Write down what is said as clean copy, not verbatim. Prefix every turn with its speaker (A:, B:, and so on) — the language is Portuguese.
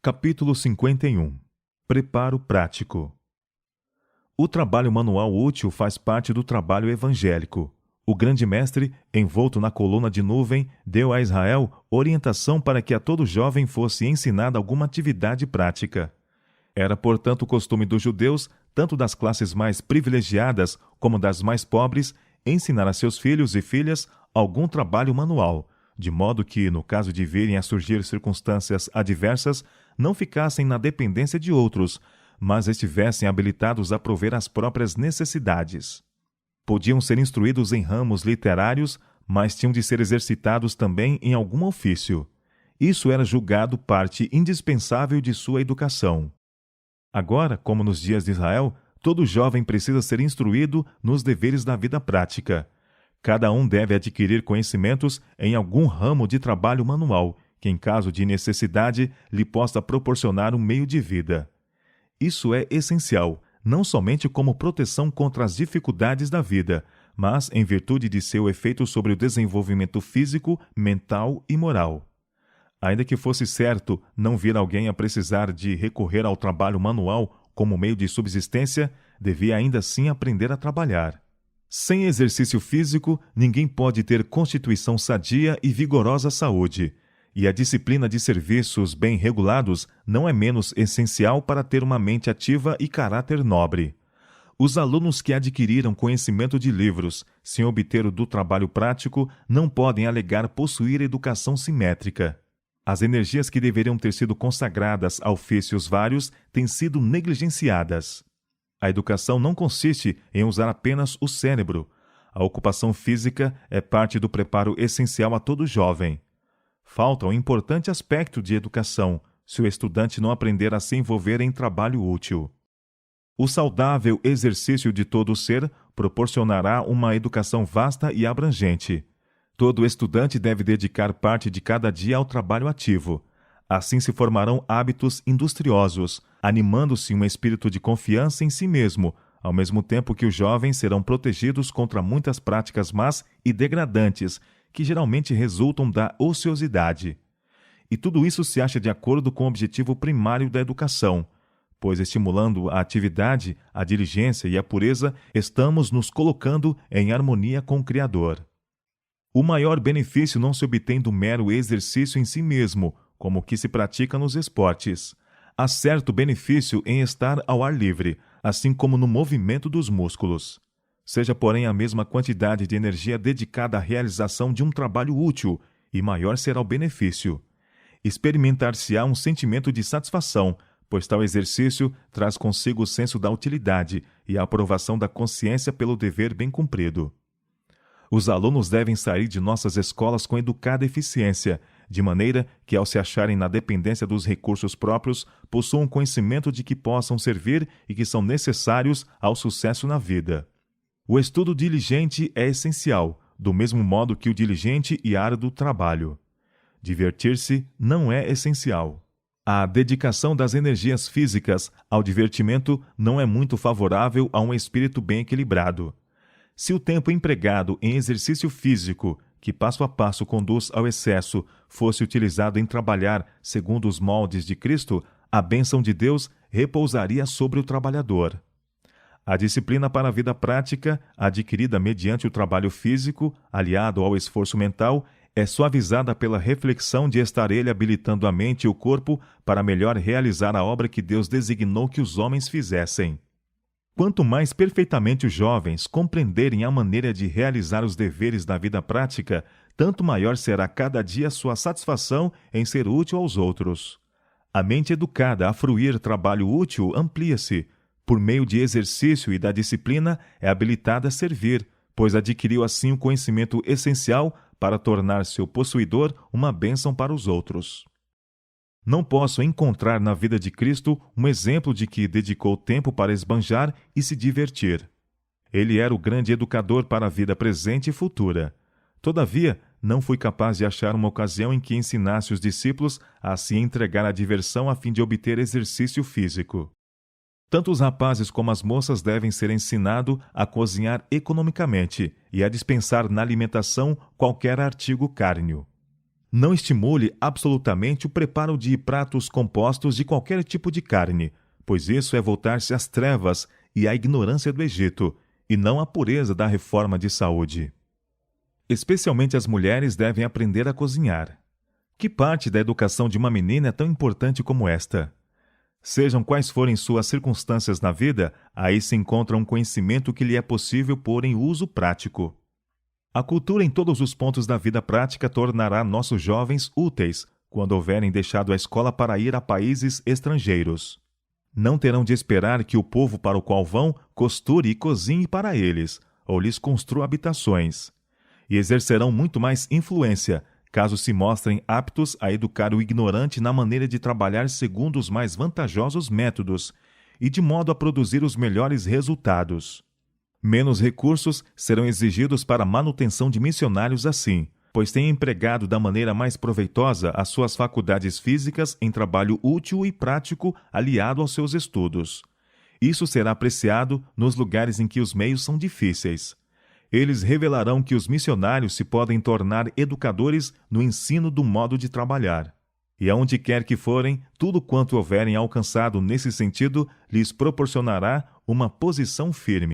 A: Capítulo 51. Preparo prático. O trabalho manual útil faz parte do trabalho evangélico. O grande mestre, envolto na coluna de nuvem, deu a Israel orientação para que a todo jovem fosse ensinada alguma atividade prática. Era, portanto, o costume dos judeus, tanto das classes mais privilegiadas como das mais pobres, ensinar a seus filhos e filhas algum trabalho manual, de modo que, no caso de virem a surgir circunstâncias adversas, não ficassem na dependência de outros, mas estivessem habilitados a prover as próprias necessidades. Podiam ser instruídos em ramos literários, mas tinham de ser exercitados também em algum ofício. Isso era julgado parte indispensável de sua educação. Agora, como nos dias de Israel, todo jovem precisa ser instruído nos deveres da vida prática. Cada um deve adquirir conhecimentos em algum ramo de trabalho manual, que em caso de necessidade lhe possa proporcionar um meio de vida. Isso é essencial, não somente como proteção contra as dificuldades da vida, mas em virtude de seu efeito sobre o desenvolvimento físico, mental e moral. Ainda que fosse certo não vir alguém a precisar de recorrer ao trabalho manual como meio de subsistência, devia ainda assim aprender a trabalhar. Sem exercício físico, ninguém pode ter constituição sadia e vigorosa saúde, e a disciplina de serviços bem regulados não é menos essencial para ter uma mente ativa e caráter nobre. Os alunos que adquiriram conhecimento de livros, sem obter o do trabalho prático, não podem alegar possuir educação simétrica. As energias que deveriam ter sido consagradas a ofícios vários têm sido negligenciadas. A educação não consiste em usar apenas o cérebro. A ocupação física é parte do preparo essencial a todo jovem. Falta um importante aspecto de educação, se o estudante não aprender a se envolver em trabalho útil. O saudável exercício de todo o ser proporcionará uma educação vasta e abrangente. Todo estudante deve dedicar parte de cada dia ao trabalho ativo. Assim se formarão hábitos industriosos, animando-se um espírito de confiança em si mesmo, ao mesmo tempo que os jovens serão protegidos contra muitas práticas más e degradantes, que geralmente resultam da ociosidade. E tudo isso se acha de acordo com o objetivo primário da educação, pois estimulando a atividade, a diligência e a pureza, estamos nos colocando em harmonia com o Criador. O maior benefício não se obtém do mero exercício em si mesmo, como o que se pratica nos esportes. Há certo benefício em estar ao ar livre, assim como no movimento dos músculos. Seja, porém, a mesma quantidade de energia dedicada à realização de um trabalho útil, e maior será o benefício. Experimentar-se-á um sentimento de satisfação, pois tal exercício traz consigo o senso da utilidade e a aprovação da consciência pelo dever bem cumprido. Os alunos devem sair de nossas escolas com educada eficiência, de maneira que, ao se acharem na dependência dos recursos próprios, possuam conhecimento de que possam servir e que são necessários ao sucesso na vida. O estudo diligente é essencial, do mesmo modo que o diligente e árduo trabalho. Divertir-se não é essencial. A dedicação das energias físicas ao divertimento não é muito favorável a um espírito bem equilibrado. Se o tempo empregado em exercício físico, que passo a passo conduz ao excesso, fosse utilizado em trabalhar segundo os moldes de Cristo, a bênção de Deus repousaria sobre o trabalhador. A disciplina para a vida prática, adquirida mediante o trabalho físico, aliado ao esforço mental, é suavizada pela reflexão de estar ele habilitando a mente e o corpo para melhor realizar a obra que Deus designou que os homens fizessem. Quanto mais perfeitamente os jovens compreenderem a maneira de realizar os deveres da vida prática, tanto maior será cada dia sua satisfação em ser útil aos outros. A mente educada a fruir trabalho útil amplia-se. Por meio de exercício e da disciplina, é habilitada a servir, pois adquiriu assim o conhecimento essencial para tornar seu possuidor uma bênção para os outros. Não posso encontrar na vida de Cristo um exemplo de que dedicou tempo para esbanjar e se divertir. Ele era o grande educador para a vida presente e futura. Todavia, não fui capaz de achar uma ocasião em que ensinasse os discípulos a se entregar à diversão a fim de obter exercício físico. Tanto os rapazes como as moças devem ser ensinados a cozinhar economicamente e a dispensar na alimentação qualquer artigo cárneo. Não estimule absolutamente o preparo de pratos compostos de qualquer tipo de carne, pois isso é voltar-se às trevas e à ignorância do Egito, e não à pureza da reforma de saúde. Especialmente as mulheres devem aprender a cozinhar. Que parte da educação de uma menina é tão importante como esta? Sejam quais forem suas circunstâncias na vida, aí se encontra um conhecimento que lhe é possível pôr em uso prático. A cultura em todos os pontos da vida prática tornará nossos jovens úteis quando houverem deixado a escola para ir a países estrangeiros. Não terão de esperar que o povo para o qual vão costure e cozinhe para eles, ou lhes construa habitações. E exercerão muito mais influência, caso se mostrem aptos a educar o ignorante na maneira de trabalhar segundo os mais vantajosos métodos e de modo a produzir os melhores resultados. Menos recursos serão exigidos para a manutenção de missionários assim, pois têm empregado da maneira mais proveitosa as suas faculdades físicas em trabalho útil e prático aliado aos seus estudos. Isso será apreciado nos lugares em que os meios são difíceis. Eles revelarão que os missionários se podem tornar educadores no ensino do modo de trabalhar. E aonde quer que forem, tudo quanto houverem alcançado nesse sentido lhes proporcionará uma posição firme.